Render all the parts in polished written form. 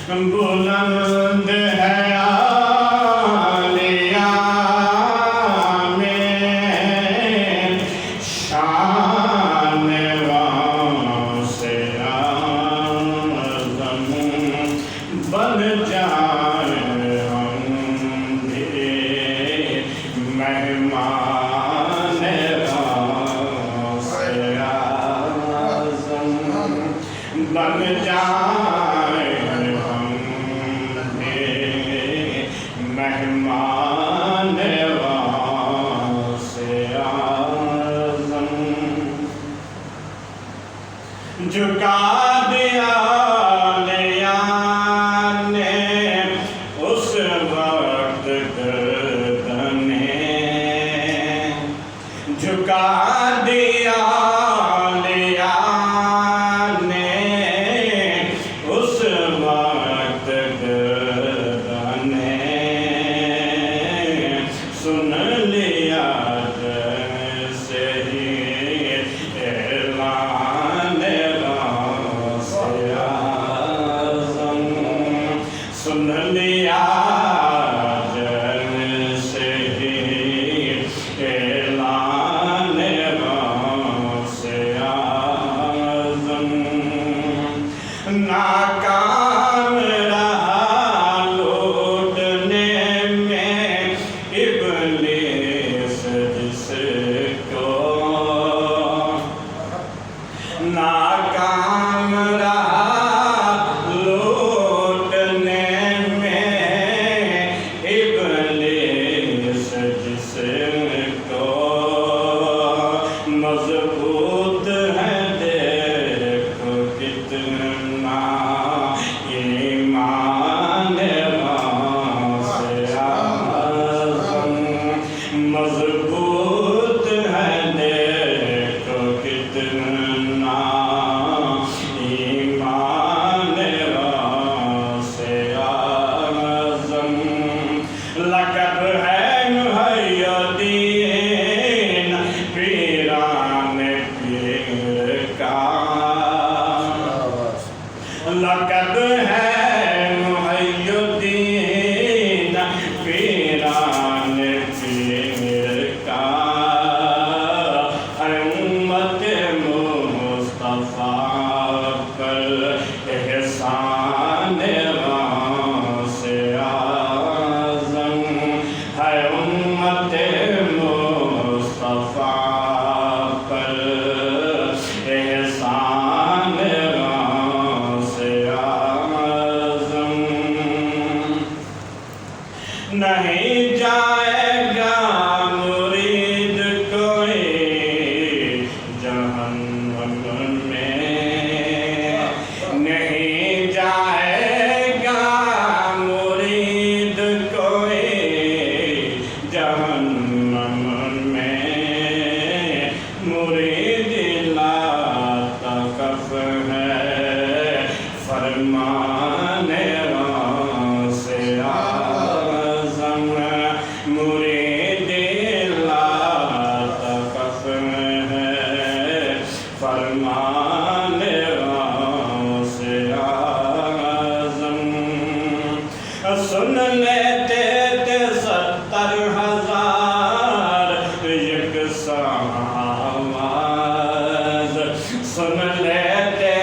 بلند ہے عالیہ میں شان واسع اعظم بن جائیں ہم بھی مہمان واسع اعظم بن جائیں مہمان واسع اعظم جھکا دیا عالیہ نے اس وقت گردنیں جھکا دیا عالیہ نے اس وقت سن لیا جیسے ہی اعلان واسع اعظم سن لیا جیسے ہی اعلان واسع اعظم ناکام رہا لوٹنے میں ابلیس جس کو ناکام رہا لوٹنے میں ابلیس جس کو مضبوط ہے دیکھو کتنا ایمان واسع اعظم مضبوط ہے دیکھو کتنا ایمان واسع اعظم لقب ہے محیدین پیران پیر کا لقب ہے محیدین پیران پیر کا ہے امت مصطفیٰ پر احسان واسع اعظم ہے امت مصطفیٰ پر احسان واسع اعظم نہیں جائے گا مرید کوئی جہنم میں نہیں جائے گا مرید کوئی جہنم میں مرید لا تکف ہے فرمان واسع لیتے تھے 70,000 یکساں آواز، سن لیتے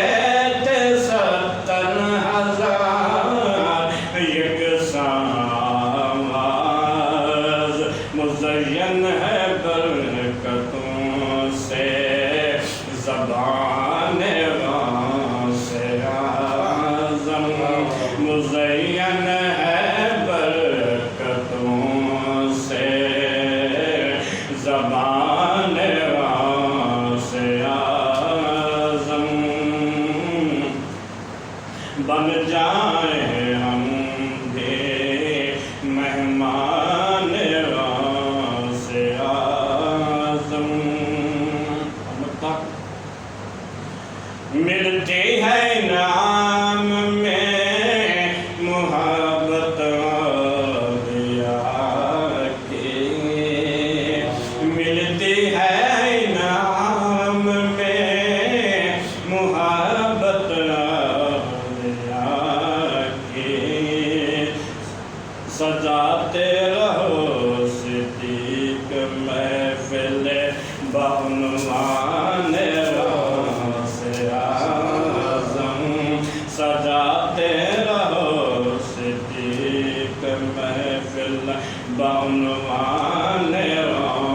تھے 70,000 یکساں آواز، مزین ہے برکتوں سے زبان غوث اعظم، مزین ہے برکتوں سے زبان غوث اعظم، بن جائیں ہم بھی مہمان غوث اعظم۔ ملتی ہے نام میں محبت اولیاء کی، ملتی ہے نام میں محبت اولیاء کی، سجاتے رہو صدیق محفل بعنوان غوث اعظم، سجاتے رہو صدیق محفل بعنوان غوث